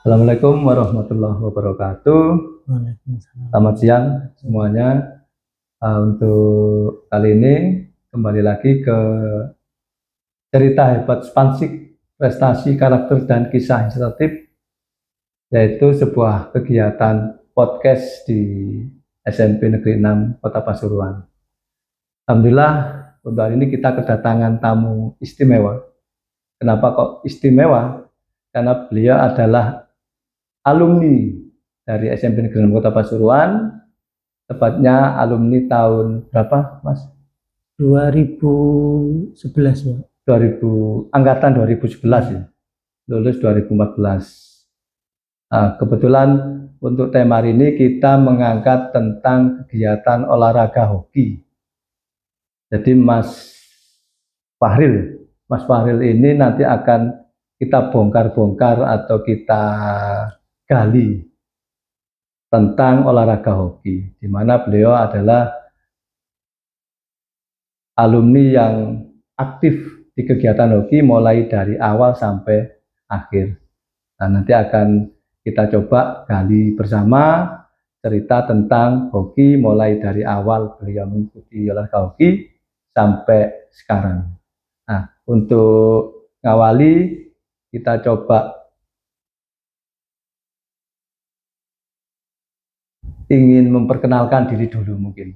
Assalamualaikum warahmatullahi wabarakatuh. Waalaikumsalam. Selamat siang semuanya. Untuk kali ini kembali lagi ke cerita hebat Spansik, prestasi karakter dan kisah inspiratif, yaitu sebuah kegiatan podcast di SMP Negeri 6 Kota Pasuruan. Alhamdulillah untuk hari ini kita kedatangan tamu istimewa. Kenapa kok istimewa? Karena beliau adalah alumni dari SMP Negeri 6 Kota Pasuruan, tepatnya alumni tahun berapa, Mas? 2011 Pak. 2000, angkatan 2011 ya, lulus 2014. Kebetulan untuk tema hari ini kita mengangkat tentang kegiatan olahraga hoki. Jadi Mas Fahril ini nanti akan kita bongkar-bongkar atau kita gali tentang olahraga hoki, di mana beliau adalah alumni yang aktif di kegiatan hoki mulai dari awal sampai akhir. Nah, nanti akan kita coba gali bersama cerita tentang hoki mulai dari awal beliau mengikuti olahraga hoki sampai sekarang. Nah, untuk ngawali kita coba ingin memperkenalkan diri dulu mungkin.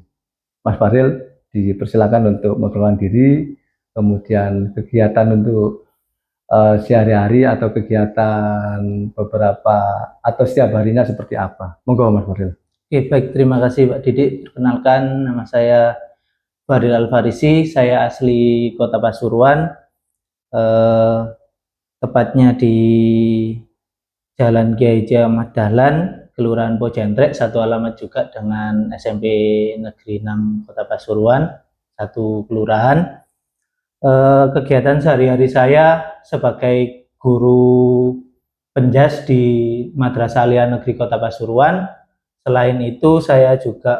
Mas Fahril dipersilakan untuk memperkenalkan diri, kemudian kegiatan untuk sehari-hari atau kegiatan beberapa atau setiap harinya seperti apa. Monggo Mas Fahril. Oke, baik, terima kasih Pak Didik. Perkenalkan, nama saya Fahril Al-Farisi, saya asli Kota Pasuruan, tepatnya di Jalan Kiai Haji Ahmad Dahlan, Kelurahan Pojantrek, satu alamat juga dengan SMP Negeri 6 Kota Pasuruan, satu kelurahan. Kegiatan sehari-hari saya sebagai guru penjas di Madrasah Aliyah Negeri Kota Pasuruan. Selain itu saya juga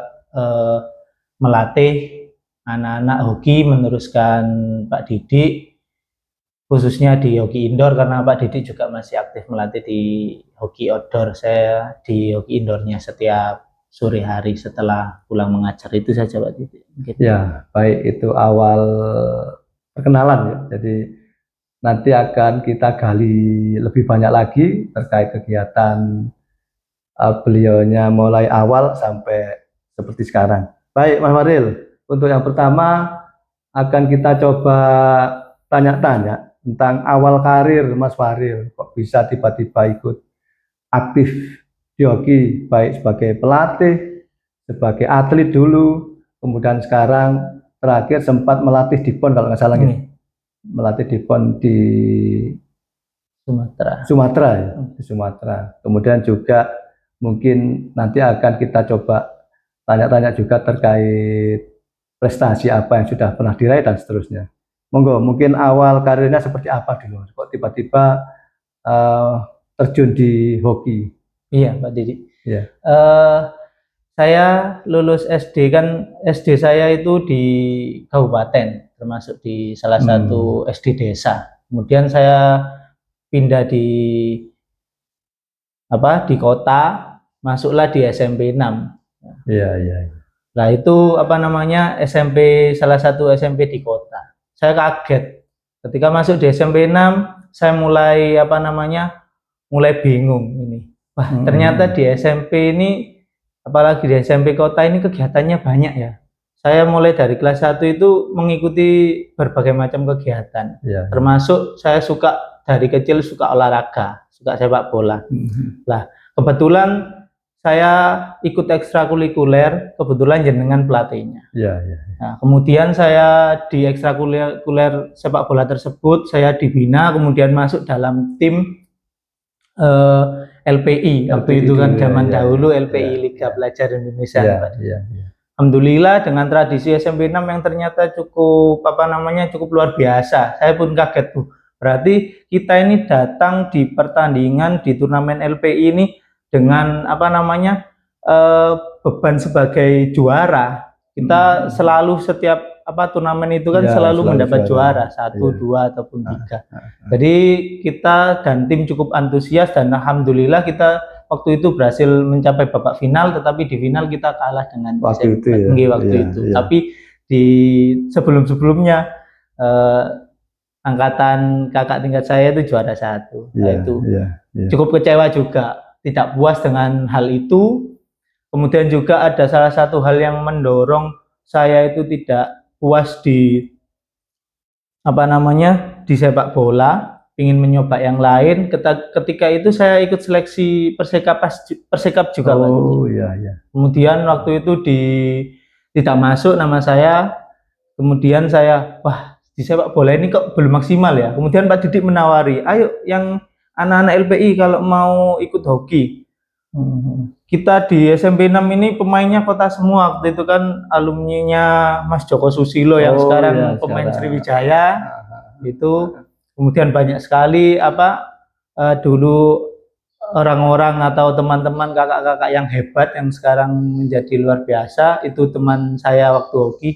melatih anak-anak hoki, meneruskan Pak Didik, khususnya di hoki indoor, karena Pak Didik juga masih aktif melatih di hoki outdoor. Saya di hoki indoornya setiap sore hari setelah pulang mengajar. Itu saja Pak Didik. Gitu. Ya, baik, itu awal perkenalan ya. Jadi nanti akan kita gali lebih banyak lagi terkait kegiatan beliaunya mulai awal sampai seperti sekarang. Baik Mas Fahril, untuk yang pertama akan kita coba tanya-tanya tentang awal karir Mas Fahril, kok bisa tiba-tiba ikut aktif di hoki, baik sebagai pelatih, sebagai atlet dulu, kemudian sekarang terakhir sempat melatih di PON kalau nggak salah gitu. Melatih di PON di Sumatera ya, di Sumatera. Kemudian juga mungkin nanti akan kita coba tanya-tanya juga terkait prestasi apa yang sudah pernah diraih dan seterusnya. Monggo, mungkin awal karirnya seperti apa dulu? Kok tiba-tiba terjun di hoki? Iya, Pak Didi. Iya. Saya lulus SD, kan SD saya itu di kabupaten, termasuk di salah satu SD desa. Kemudian saya pindah di kota, masuklah di SMP 6. Iya. Nah, itu salah satu SMP di kota. Saya kaget ketika masuk di SMP 6, saya mulai mulai bingung ini. Wah, ternyata di SMP ini, apalagi di SMP kota ini, kegiatannya banyak ya. Saya mulai dari kelas 1 itu mengikuti berbagai macam kegiatan. Termasuk saya dari kecil suka olahraga, suka sepak bola. Lah, kebetulan saya ikut ekstrakurikuler, kebetulan jenengan pelatihnya. Nah, kemudian saya di ekstrakurikuler sepak bola tersebut saya dibina, kemudian masuk dalam tim LPI. Waktu itu kan zaman dahulu LPI, Liga Pelajar Indonesia. Alhamdulillah dengan tradisi SMP 6 yang ternyata cukup cukup luar biasa. Saya pun kaget, Bu. Berarti kita ini datang di pertandingan di turnamen LPI ini dengan beban sebagai juara. Kita selalu setiap turnamen itu kan Ya, selalu selalu mendapat juara. juara 1, Iya. 2 ataupun 3. Jadi kita dan tim cukup antusias dan alhamdulillah kita waktu itu berhasil mencapai babak final, tetapi di final kita kalah dengan Waktu itu ya. Nggih, waktu Iya, itu. iya. Tapi di sebelum-sebelumnya angkatan kakak tingkat saya itu juara 1. Nah, Iya, itu iya, iya. cukup kecewa juga, tidak puas dengan hal itu. Kemudian juga ada salah satu hal yang mendorong saya itu tidak puas di di sepak bola, ingin mencoba yang lain. Ketika itu saya ikut seleksi Persikap juga, Pak Didi. Oh, iya, iya. Kemudian waktu itu tidak masuk nama saya. Kemudian saya, wah, di sepak bola ini kok belum maksimal ya. Kemudian Pak Didik menawari, ayo yang anak-anak LPI kalau mau ikut hoki. Kita di SMP 6 ini pemainnya kota semua. Waktu itu kan alumninya Mas Joko Susilo yang Oh, sekarang iya, pemain sekarang. Sriwijaya. Itu kemudian banyak sekali dulu orang-orang atau teman-teman kakak-kakak yang hebat yang sekarang menjadi luar biasa. Itu teman saya waktu hoki.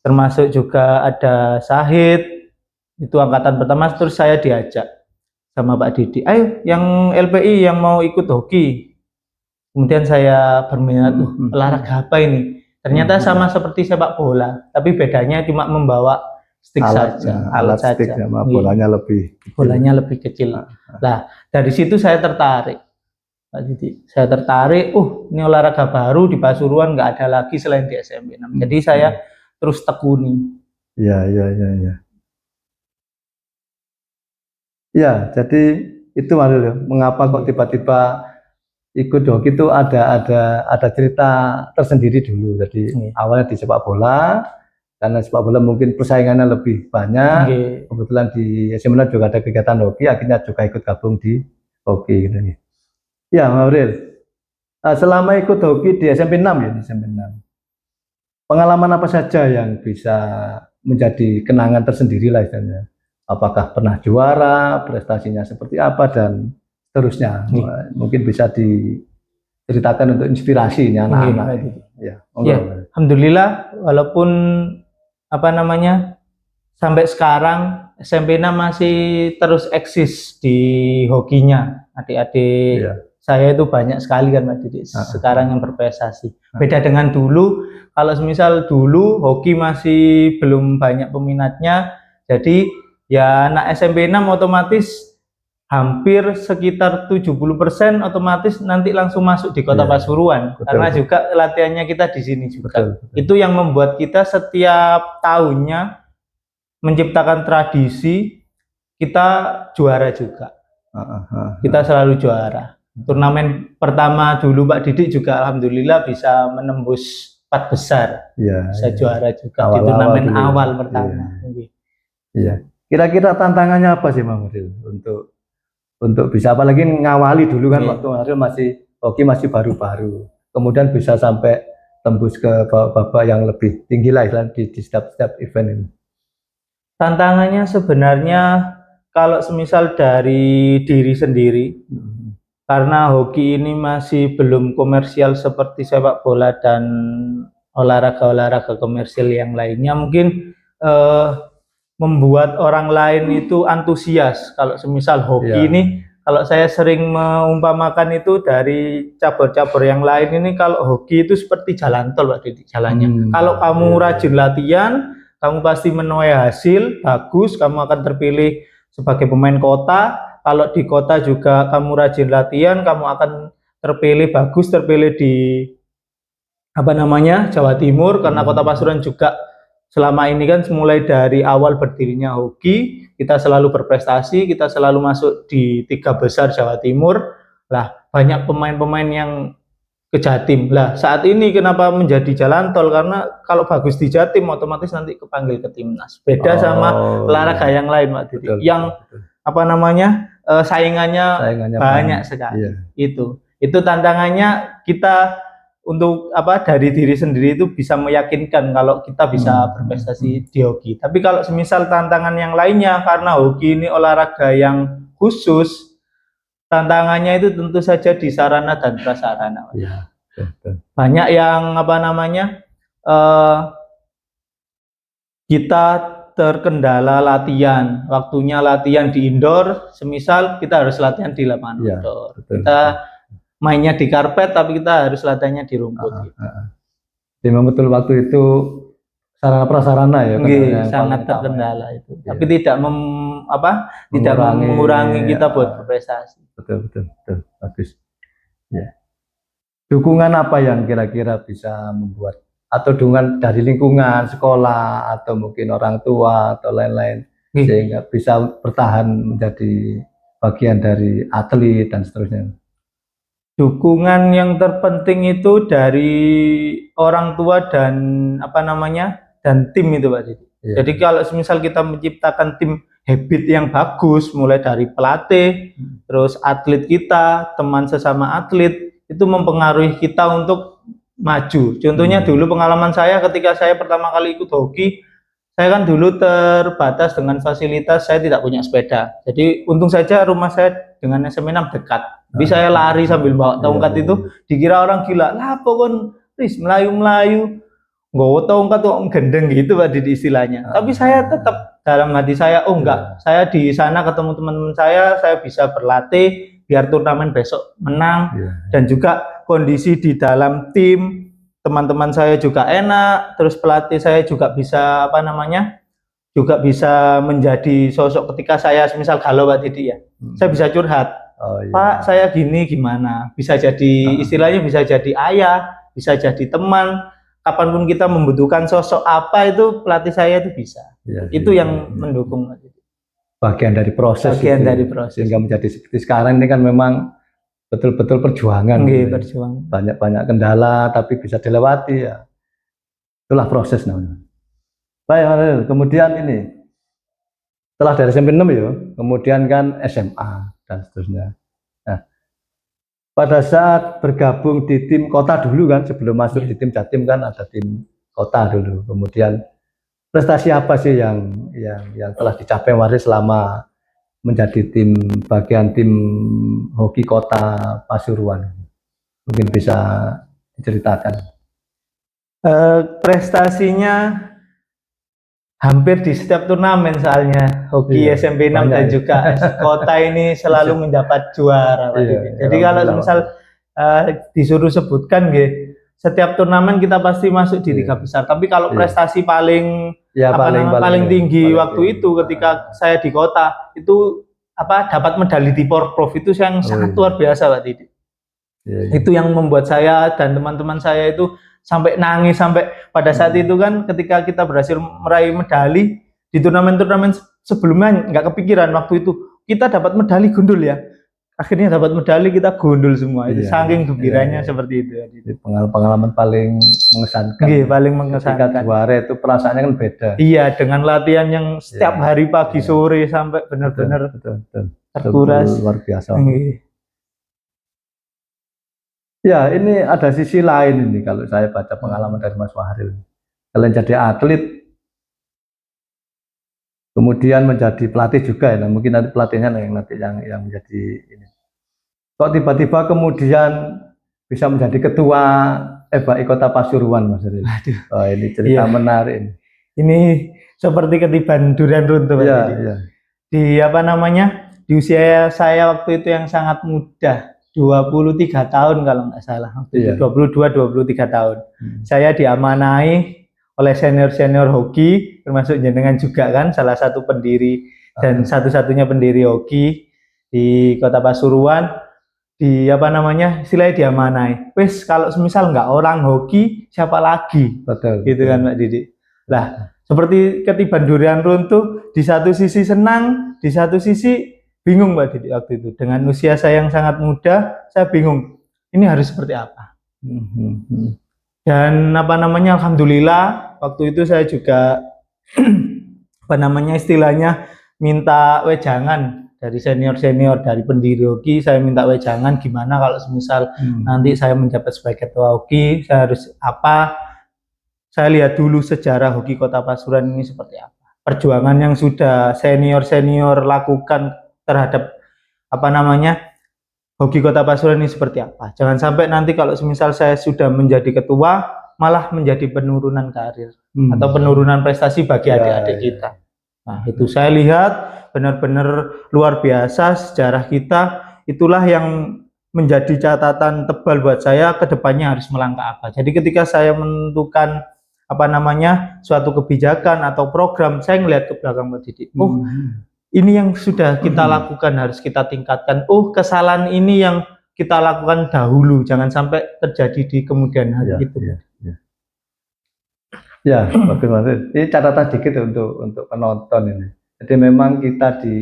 Termasuk juga ada Sahid, itu angkatan pertama. Terus saya diajak sama Pak Didi, ayo yang LPI yang mau ikut hoki. Kemudian saya berminat, olahraga apa ini? Ternyata sama seperti sepak bola, tapi bedanya cuma membawa stick saja, alat stick saja. sama bolanya lebih kecil. Bolanya lebih kecil. Nah, dari situ saya tertarik, Pak Didi. Saya tertarik, ini olahraga baru di Pasuruan, nggak ada lagi selain di SMP 6. Jadi saya terus tekuni. Iya, iya, iya, iya. Ya, jadi itu Maril ya. Mengapa kok tiba-tiba ikut hoki itu ada cerita tersendiri dulu. Jadi awalnya di sepak bola, karena sepak bola mungkin persaingannya lebih banyak. Kebetulan di SMA juga ada kegiatan hoki, akhirnya juga ikut gabung di hoki gitu. Ya, Maril. Selama ikut hoki di SMP 6 ya, di SMP 6. Pengalaman apa saja yang bisa menjadi kenangan tersendiri lah istilahnya? Apakah pernah juara, prestasinya seperti apa, dan seterusnya. Mungkin bisa diceritakan untuk inspirasi ini anak-anak. Ya, alhamdulillah, walaupun sampai sekarang SMP 6 masih terus eksis di hokinya. Adik-adik saya itu banyak sekali kan Pak Didi sekarang yang berprestasi. Beda dengan dulu, kalau semisal dulu hoki masih belum banyak peminatnya, jadi ya anak SMP 6 otomatis hampir sekitar 70% otomatis nanti langsung masuk di Kota Pasuruan. Karena juga latihannya kita di sini juga. Itu yang membuat kita setiap tahunnya menciptakan tradisi kita juara juga. Kita selalu juara. Turnamen pertama dulu Pak Didik juga alhamdulillah bisa menembus 4 besar. Bisa juara juga di turnamen awal pertama. Iya. Kira-kira tantangannya apa sih Mang Mudil untuk bisa, apalagi ngawali dulu kan waktu Ariel hoki masih baru-baru. Kemudian bisa sampai tembus ke babak yang lebih tinggi lah di setiap event ini. Tantangannya sebenarnya kalau semisal dari diri sendiri, karena hoki ini masih belum komersial seperti sepak bola dan olahraga-olahraga komersial yang lainnya, mungkin membuat orang lain itu antusias. Kalau semisal hoki ini, kalau saya sering mengumpamakan itu dari cabur-cabur yang lain ini, kalau hoki itu seperti jalan tol Pak Didi, jalannya. Kalau kamu rajin latihan, kamu pasti menuai hasil bagus, kamu akan terpilih sebagai pemain kota. Kalau di kota juga kamu rajin latihan, kamu akan terpilih bagus, terpilih di Jawa Timur, karena Kota Pasuruan juga selama ini kan mulai dari awal berdirinya hoki, kita selalu berprestasi, kita selalu masuk di 3 besar Jawa Timur. Lah, banyak pemain-pemain yang ke Jatim. Lah, saat ini kenapa menjadi jalan tol? Karena kalau bagus di Jatim otomatis nanti kepanggil ke timnas. Beda sama olahraga yang lain, Pak Didi. Yang saingannya banyak sekali. Itu tantangannya kita untuk dari diri sendiri itu bisa meyakinkan kalau kita bisa berprestasi di hoki. Tapi kalau semisal tantangan yang lainnya, karena hoki ini olahraga yang khusus, tantangannya itu tentu saja di sarana dan prasarana. Banyak yang kita terkendala latihan, waktunya latihan di indoor, semisal kita harus latihan di lapangan Iya, outdoor. betul. Kita mainnya di karpet, tapi kita harus latihannya di rumput. Gitu. Jadi memang betul waktu itu sarana prasarana ya, Nggih, kendala yang sangat paling utama ya. terkendala itu. Iya. Tapi tidak tidak mengurangi kita buat berprestasi. Betul, bagus. Ya. Dukungan apa yang kira-kira bisa membuat, atau dukungan dari lingkungan, sekolah, atau mungkin orang tua atau lain-lain, sehingga bisa bertahan menjadi bagian dari atlet dan seterusnya? Dukungan yang terpenting itu dari orang tua dan dan tim itu Pak Didi. Iya. Jadi kalau misal kita menciptakan tim habit yang bagus, mulai dari pelatih, terus atlet kita, teman sesama atlet, itu mempengaruhi kita untuk maju. Contohnya dulu pengalaman saya ketika saya pertama kali ikut hoki, saya kan dulu terbatas dengan fasilitas, saya tidak punya sepeda. Jadi untung saja rumah saya dengan SMA 6 dekat. Jadi saya lari sambil bawa tongkat itu, dikira orang gila. Lah pokoknya melayu-melayu, nggawa tongkat tuh gendeng gitu Pak Didi istilahnya. Tapi saya tetap dalam hati saya, oh enggak, saya di sana ketemu teman-teman saya bisa berlatih biar turnamen besok menang, dan juga kondisi di dalam tim teman-teman saya juga enak, terus pelatih saya juga bisa juga bisa menjadi sosok ketika saya misal galau Pak Didi ya, saya bisa curhat, Pak saya gini gimana, bisa jadi istilahnya bisa jadi ayah, bisa jadi teman, kapanpun kita membutuhkan sosok apa itu pelatih saya itu bisa, itu yang mendukung Pak Didi. Bagian dari proses, sehingga menjadi seperti sekarang ini kan memang betul-betul perjuangan. Banyak kendala tapi bisa dilewati ya. Itulah proses namanya. Baik, kemudian ini setelah dari SMP 6 ya, kemudian kan SMA dan seterusnya. Nah, pada saat bergabung di tim kota dulu kan, sebelum masuk di tim Jatim kan ada tim kota dulu. Kemudian prestasi apa sih yang telah dicapai Waris selama menjadi bagian tim hoki kota Pasuruan? Mungkin bisa diceritakan. Prestasinya hampir di setiap turnamen soalnya hoki SMP 6 dan juga kota ini selalu mendapat juara Pak Didi. Jadi kalau misal disuruh sebutkan setiap turnamen kita pasti masuk di 3 besar. Tapi kalau prestasi paling tinggi waktu itu ketika saya di kota itu dapat medali di Porprov itu yang sangat luar biasa Pak Didi. Itu yang membuat saya dan teman-teman saya itu sampai nangis, sampai pada saat itu kan ketika kita berhasil meraih medali di turnamen-turnamen sebelumnya nggak kepikiran waktu itu kita dapat medali gundul ya. Akhirnya dapat medali kita gundul semua. Itu saking gembiranya seperti itu. Pengalaman paling mengesankan. Paling mengesankan. Ketika juara itu perasaannya kan beda. Iya, dengan latihan yang setiap hari pagi sore sampai benar-benar terkuras. Luar biasa. Ya, ini ada sisi lain ini kalau saya baca pengalaman dari Mas Wahril. Kalian jadi atlet, kemudian menjadi pelatih juga ya. Nah, mungkin nanti pelatihnya yang menjadi ini. Kok tiba-tiba kemudian bisa menjadi ketua FAI Kota Pasuruan, Mas Wahril? Oh, ini cerita menarik. Ini seperti ketiban durian runtuh Pak. Di di usia saya waktu itu yang sangat muda. 23 tahun kalau nggak salah, waktu itu 22-23 tahun. Saya diamanai oleh senior-senior hoki, termasuk jenengan juga kan, salah satu pendiri dan satu-satunya pendiri hoki di Kota Pasuruan, istilahnya diamanai. Wes kalau semisal nggak orang hoki, siapa lagi? Betul. Gitu kan Mbak Didi. Lah, seperti ketiban durian runtuh, di satu sisi senang, di satu sisi bingung Mbak Didi waktu itu. Dengan usia saya yang sangat muda, saya bingung. Ini harus seperti apa? Dan alhamdulillah waktu itu saya juga istilahnya minta wejangan dari senior-senior, dari pendiri hoki. Saya minta wejangan gimana kalau semisal nanti saya menjabat sebagai ketua hoki, saya harus apa? Saya lihat dulu sejarah hoki Kota Pasuruan ini seperti apa. Perjuangan yang sudah senior-senior lakukan terhadap hoki Kota Pasuruan ini seperti apa. Jangan sampai nanti kalau semisal saya sudah menjadi ketua, malah menjadi penurunan karir Hmm. atau penurunan prestasi bagi Ya, adik-adik ya. kita. Nah, itu saya lihat benar-benar luar biasa sejarah kita. Itulah yang menjadi catatan tebal buat saya ke depannya harus melangkah apa. Jadi ketika saya menentukan suatu kebijakan atau program, saya ngelihat ke belakang Pak Didi. Oh, ini yang sudah kita lakukan harus kita tingkatkan. Oh, kesalahan ini yang kita lakukan dahulu, jangan sampai terjadi di kemudian hari itu. Ya, bagus Mas. Ini catatan dikit untuk penonton ini. Jadi memang kita di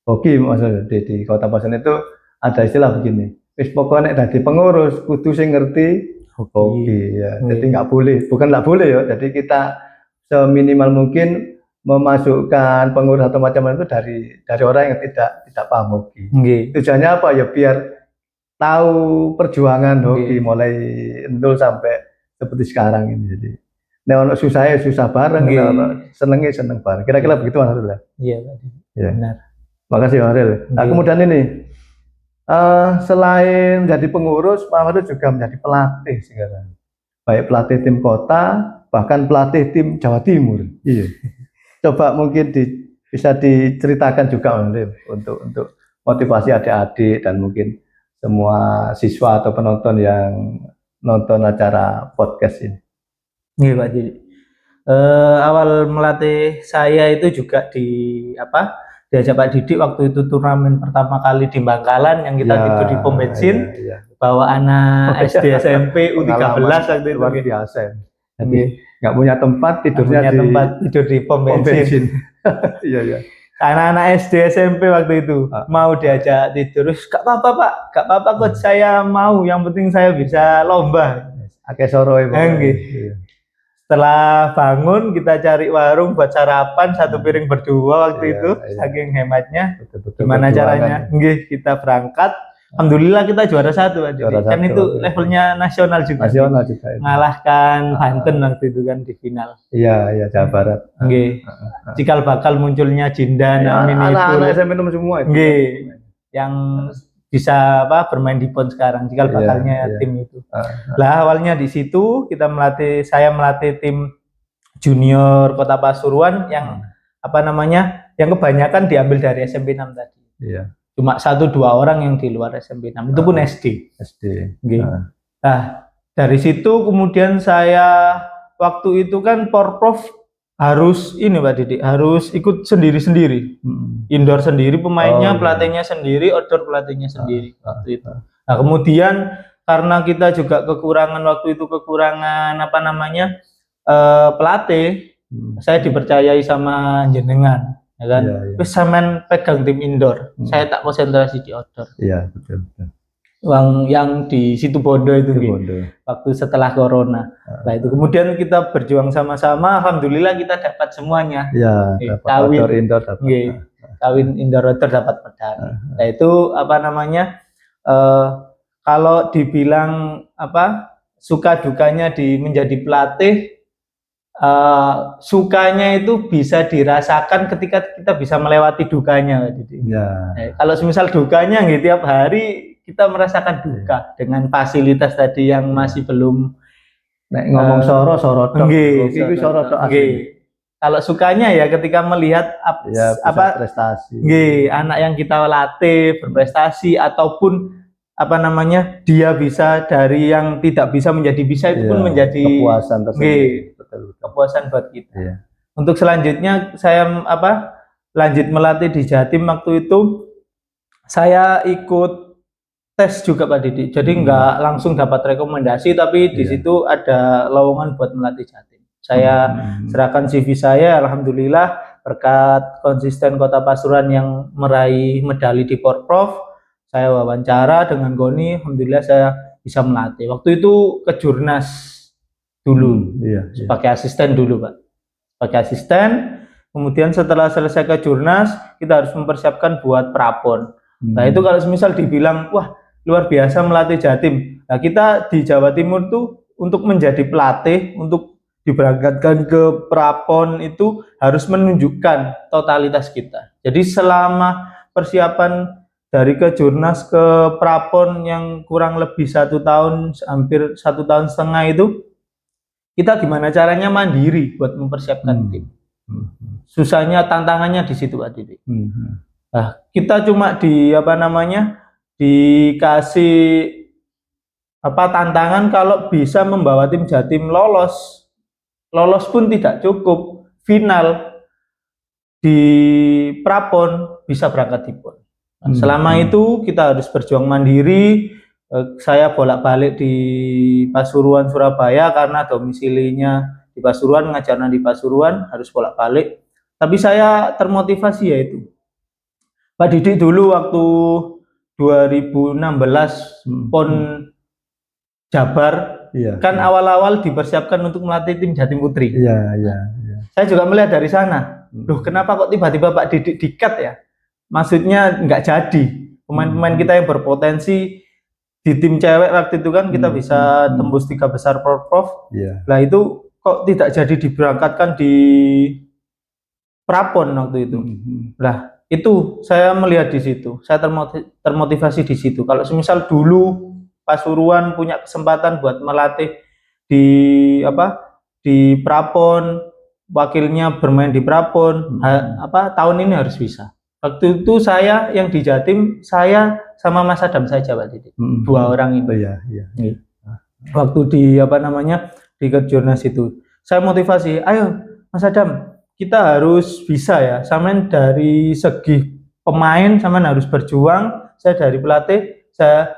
hoki maksudnya di Kota Pasun itu ada istilah begini. Wis pokoknya dadi pengurus kudu sing ngerti hoki ya. Jadi nggak boleh, bukan nggak boleh ya. Jadi kita seminimal mungkin memasukkan pengurus atau macam-macam itu dari orang yang tidak paham hoki. Tujuannya apa ya? Biar tahu perjuangan hoki mulai nol sampai seperti sekarang ini. Jadi ono susahnya susah bareng, senengnya seneng bareng. Kira-kira begitu Mas Ril. Iya, ya. Benar. Makasih Mas Ril. Nah, kemudian ini selain menjadi pengurus, Pak Ril juga menjadi pelatih sekarang. Baik pelatih tim kota, bahkan pelatih tim Jawa Timur. Iya. Coba mungkin bisa diceritakan juga Mas Ril untuk motivasi adik-adik dan mungkin semua siswa atau penonton yang nonton acara podcast ini. Iya Pak Didi. Awal melatih saya itu juga diajak Pak Didi waktu itu turnamen pertama kali di Bangkalan yang kita tidur di pom bensin, bawa anak SD SMP U13 waktu itu. Luar biasa. Jadi nggak punya tempat tidurnya tidur di pom bensin. Iya. Anak-anak SD SMP waktu itu mau diajak tidur, gak apa-apa Pak, gak apa-apa coach, saya mau, yang penting saya bisa lomba. Akeh soroe Setelah bangun kita cari warung buat sarapan, satu piring berdua waktu itu, saking hematnya. Gimana caranya? Kita berangkat. Alhamdulillah kita juara 1 kan itu levelnya nasional juga. Mengalahkan Banten waktu itu kan di final. Iya, Jawa Barat. Cikal bakal munculnya Jindan, Amin itu. Anak-anak SMP semua itu. Yang bisa bermain di PON sekarang, cikal bakalnya tim itu. Lah awalnya di situ saya melatih tim junior Kota Pasuruan yang yang kebanyakan diambil dari SMP 6 tadi. Iya. Cuma 1-2 orang yang di luar SMP 6, itu pun SD. Nah, dari situ kemudian saya waktu itu kan Porprov harus Pak Didi, harus ikut sendiri-sendiri. Indoor sendiri pemainnya, pelatihnya sendiri, outdoor pelatihnya sendiri waktu itu. Nah, kemudian karena kita juga kekurangan pelatih, saya dipercayai sama jenengan. Ya kan, terus sampean pegang tim indoor, saya tak konsentrasi di outdoor. Iya, betul. Yang di Situbondo itu waktu setelah corona. Nah itu kemudian kita berjuang sama-sama, alhamdulillah kita dapat semuanya. Iya, kawin indoor dapat. Kawin indoor outdoor dapat medali. Nah itu kalau dibilang suka dukanya menjadi pelatih. Sukanya itu bisa dirasakan ketika kita bisa melewati dukanya. Kalau semisal dukanya tiap hari kita merasakan duka dengan fasilitas tadi yang masih belum ngomong sorot kalau sukanya ya ketika melihat prestasi anak yang kita latih berprestasi ataupun dia bisa dari yang tidak bisa menjadi bisa, itu pun menjadi kepuasan tersendiri. Kepuasan buat kita. Untuk selanjutnya saya lanjut melatih di Jatim. Waktu itu saya ikut tes juga Pak Didi, jadi nggak langsung dapat rekomendasi, tapi di situ ada lowongan buat melatih Jatim. Saya serahkan CV saya, alhamdulillah berkat konsisten Kota Pasuruan yang meraih medali di Porprov. Saya wawancara dengan Goni, alhamdulillah saya bisa melatih. Waktu itu ke Jurnas dulu, sebagai asisten dulu Pak. Sebagai asisten, kemudian setelah selesai ke Jurnas, kita harus mempersiapkan buat prapon. Nah itu kalau semisal dibilang, wah luar biasa melatih Jatim. Nah kita di Jawa Timur tuh untuk menjadi pelatih, untuk diberangkatkan ke prapon itu harus menunjukkan totalitas kita. Jadi selama persiapan dari ke Jurnas ke prapon yang kurang lebih 1 tahun, hampir 1,5 tahun itu, kita gimana caranya mandiri buat mempersiapkan tim. Susahnya, tantangannya di situ Pak Didi. Nah, kita cuma dikasih tantangan kalau bisa membawa tim Jatim lolos pun tidak cukup, final di Prapon bisa berangkat di PON. Nah, selama itu kita harus berjuang mandiri. Saya bolak-balik di Pasuruan, Surabaya karena domisilinya di Pasuruan, ngajarnya di Pasuruan, harus bolak-balik. Tapi saya termotivasi yaitu Pak Didik dulu waktu 2016 PON Jabar, kan awal-awal dipersiapkan untuk melatih tim Jatim Putri. Saya juga melihat dari sana, loh kenapa kok tiba-tiba Pak Didik di-cut ya? Maksudnya nggak jadi. Pemain-pemain kita yang berpotensi di tim cewek waktu itu kan kita bisa tembus 3 besar Prof. Nah itu kok tidak jadi diberangkatkan di Prapon waktu itu. Nah itu saya melihat di situ, saya termotivasi di situ. Kalau semisal dulu Pasuruan punya kesempatan buat melatih di Prapon, wakilnya bermain di Prapon, tahun ini harus bisa. Waktu itu saya yang di Jatim, saya sama Mas Adam saja Pak Didi, 2 orang ini. Waktu di di Kejurnas itu, saya motivasi, ayo Mas Adam, kita harus bisa ya. Samain dari segi pemain, samain harus berjuang. Saya dari pelatih, saya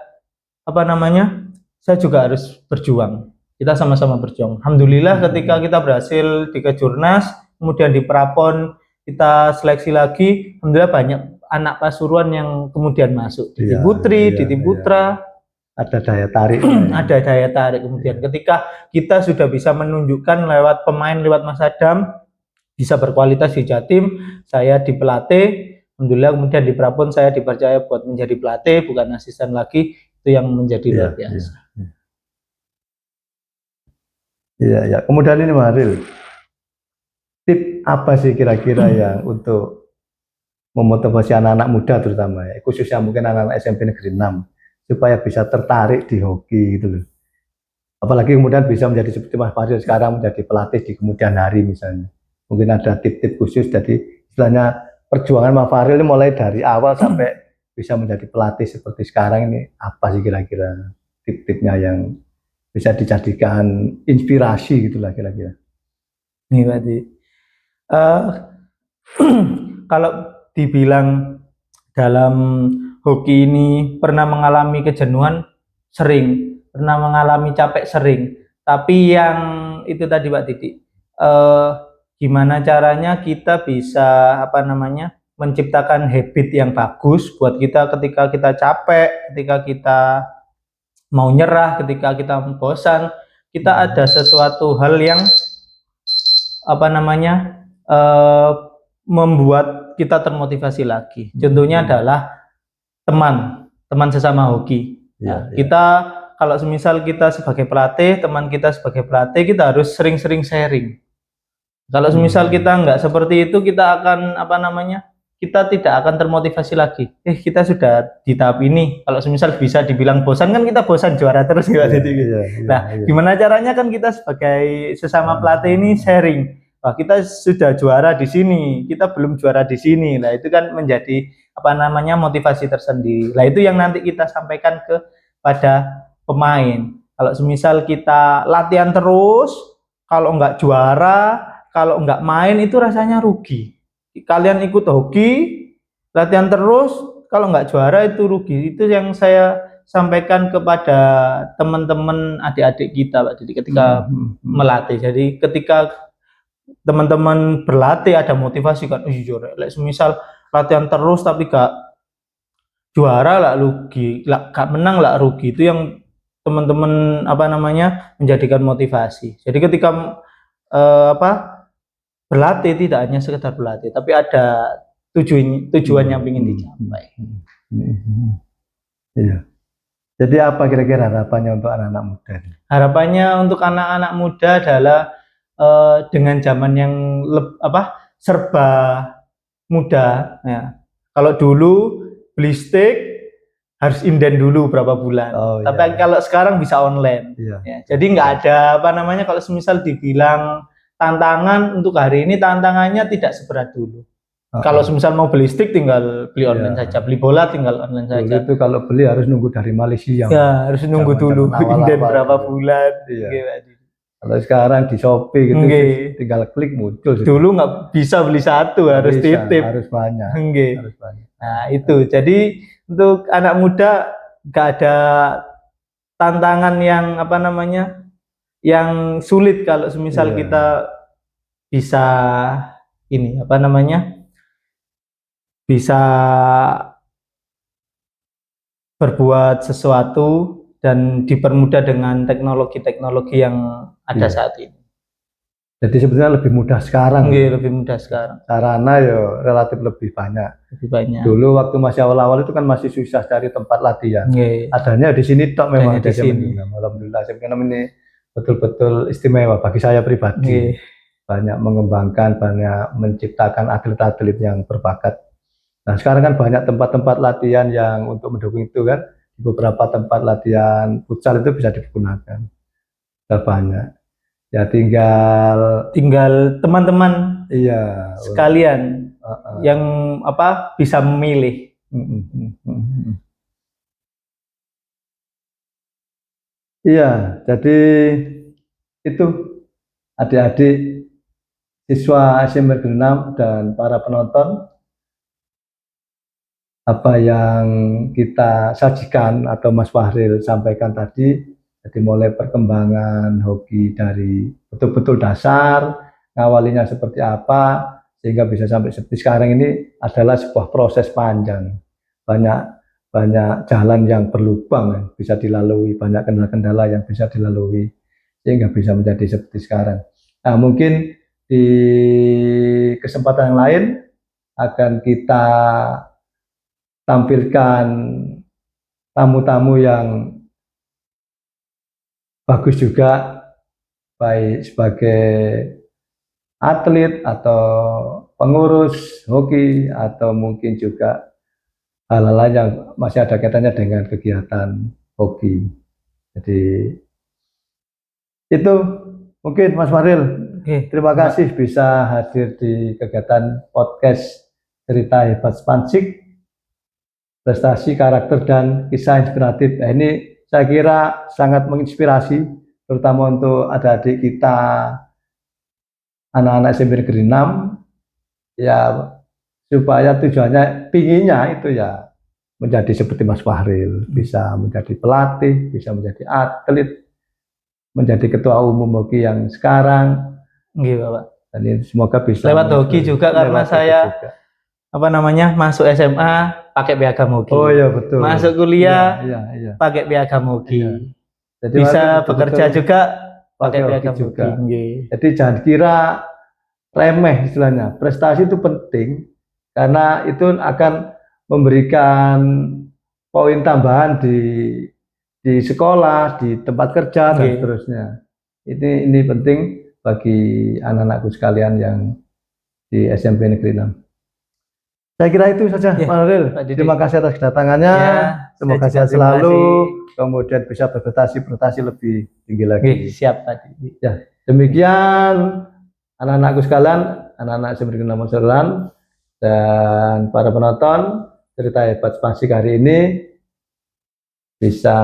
saya juga harus berjuang. Kita sama-sama berjuang. Alhamdulillah ketika kita berhasil di Kejurnas, kemudian di Prapon kita seleksi lagi, alhamdulillah banyak anak Pasuruan yang kemudian masuk di tim Putri, di tim Putra. Ada daya tarik. Ada daya tarik. Kemudian ketika kita sudah bisa menunjukkan lewat pemain, lewat Mas Adam, bisa berkualitas di Jatim, saya di pelatih. Alhamdulillah kemudian di Prapon saya dipercaya buat menjadi pelatih, bukan asisten lagi. Itu yang menjadi luar biasa. Iya. Kemudian ini Mahril, tip apa sih kira-kira yang untuk memotivasi anak-anak muda terutama ya, khususnya mungkin anak-anak SMP Negeri 6 supaya bisa tertarik di hoki gitu loh. Apalagi kemudian bisa menjadi seperti Mas Mahril sekarang menjadi pelatih di kemudian hari misalnya. Mungkin ada tip-tip khusus, jadi istilahnya perjuangan Mas Mahril ini mulai dari awal sampai bisa menjadi pelatih seperti sekarang ini, apa sih kira-kira tip-tipnya yang bisa dijadikan inspirasi gitulah kira-kira. Nih berarti kalau dibilang dalam hoki ini pernah mengalami kejenuhan, sering, pernah mengalami capek, sering. Tapi yang itu tadi Pak Didik, gimana caranya kita bisa menciptakan habit yang bagus buat kita ketika kita capek, ketika kita mau nyerah, ketika kita bosan, kita ada sesuatu hal yang membuat kita termotivasi lagi. Contohnya adalah teman sesama hoki. Kita kalau semisal kita sebagai pelatih, teman kita sebagai pelatih, kita harus sering-sering sharing. Kalau semisal kita nggak seperti itu, kita akan kita tidak akan termotivasi lagi. Kita sudah di tahap ini. Kalau semisal bisa dibilang bosan, kan kita bosan juara terus gitu. Gimana caranya kan kita sebagai sesama pelatih ini sharing. Wah, kita sudah juara di sini, kita belum juara di sini. Nah, itu kan menjadi motivasi tersendiri. Nah, itu yang nanti kita sampaikan kepada pemain. Kalau semisal kita latihan terus, kalau nggak juara, kalau nggak main itu rasanya rugi. Kalian ikut hoki, latihan terus, kalau nggak juara itu rugi. Itu yang saya sampaikan kepada teman-teman adik-adik kita Pak Didi ketika melatih. Jadi ketika teman-teman berlatih ada motivasi kan, misal latihan terus tapi gak juara lah rugi, gak menang lah rugi. Itu yang teman-teman menjadikan motivasi. Jadi ketika berlatih tidak hanya sekedar berlatih, tapi ada tujuan yang ingin dicapai. Iya. Jadi apa kira-kira harapannya untuk anak-anak muda? Harapannya untuk anak-anak muda adalah dengan zaman yang serba mudah. Ya. Kalau dulu beli steak harus inden dulu berapa bulan. Oh, Tapi iya. kalau sekarang bisa online. Iya. Ya, jadi nggak ada apa namanya kalau semisal dibilang tantangan untuk hari ini tantangannya tidak seberat dulu. Kalau semisal mau beli stick tinggal beli online Iya. saja, beli bola tinggal online Dulu saja. itu kalau beli harus nunggu dari Malaysia. Ya, harus nunggu dulu Zaman-zaman inden awal-awal berapa dulu. bulan. Iya. Oke, Pak Didi. Kalau sekarang di Shopee gitu Nggih. tinggal klik muncul. Dulu nggak bisa beli satu, harus Bisa, titip. harus banyak. Nggih. Harus banyak. Nah, itu. Jadi untuk anak muda nggak ada tantangan yang apa namanya yang sulit kalau semisal Iya. kita bisa ini apa namanya bisa berbuat sesuatu dan dipermudah dengan teknologi-teknologi yang ada Iya. saat ini. Jadi sebenarnya lebih mudah sekarang. Nggih, lebih mudah sekarang, Sarana ya relatif lebih banyak. lebih banyak. Dulu waktu masih awal-awal itu kan masih susah cari tempat latihan. Nggih. Adanya di sini tok memang Adanya di sini. Alhamdulillah saya ini betul-betul istimewa bagi saya pribadi. Nggih. Banyak mengembangkan, banyak menciptakan atlet-atlet yang berbakat. Nah sekarang kan banyak tempat-tempat latihan yang untuk mendukung itu kan. Beberapa tempat latihan futsal itu bisa digunakan. Sudah banyak. Ya tinggal teman-teman iya sekalian yang apa bisa memilih. Iya, jadi itu adik-adik siswa SMP Negeri 6 dan para penonton apa yang kita sajikan atau Mas Fahril sampaikan tadi. Jadi mulai perkembangan hoki dari betul-betul dasar, ngawalinya seperti apa, sehingga bisa sampai seperti sekarang ini adalah sebuah proses panjang. Banyak jalan yang berlubang bisa dilalui, banyak kendala-kendala yang bisa dilalui, sehingga bisa menjadi seperti sekarang. Nah mungkin di kesempatan yang lain akan kita tampilkan tamu-tamu yang bagus juga, baik sebagai atlet atau pengurus hoki atau mungkin juga hal-hal lain yang masih ada kaitannya dengan kegiatan hoki. Jadi itu mungkin Mas Fahril. Terima kasih bisa hadir di kegiatan podcast Cerita Hebat Spansik, prestasi, karakter, dan kisah inspiratif. Nah, ini saya kira sangat menginspirasi, terutama untuk adik-adik kita, anak-anak SMP Negeri 6, ya supaya tujuannya, pinginnya itu ya menjadi seperti Mas Fahril, bisa menjadi pelatih, bisa menjadi atlet, menjadi ketua umum hoki yang sekarang. Nggih, Bapak. Dan ini semoga bisa lewat hoki juga karena saya juga apa namanya masuk SMA pakai piagam hoki. Oh iya betul. Masuk kuliah iya. pakai piagam hoki. Iya. Jadi bisa bekerja juga pakai piagam juga. Hoki. Jadi jangan kira remeh istilahnya. Prestasi itu penting karena itu akan memberikan poin tambahan di sekolah, di tempat kerja dan seterusnya. Ini penting bagi anak-anakku sekalian yang di SMP Negeri 6. Saya kira itu saja, Pak Fahril. Terima kasih atas kedatangannya. Semoga sehat selalu. Kemudian bisa berprestasi lebih tinggi lagi. Siap tadi. Ya, demikian anak-anakku sekalian, anak-anak SMP Negeri 6 Monseran dan para penonton Cerita Hebat Spansik hari ini bisa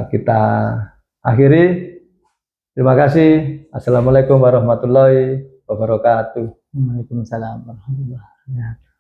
kita akhiri. Terima kasih. Assalamualaikum warahmatullahi wabarakatuh. Waalaikumsalam warahmatullahi wabarakatuh.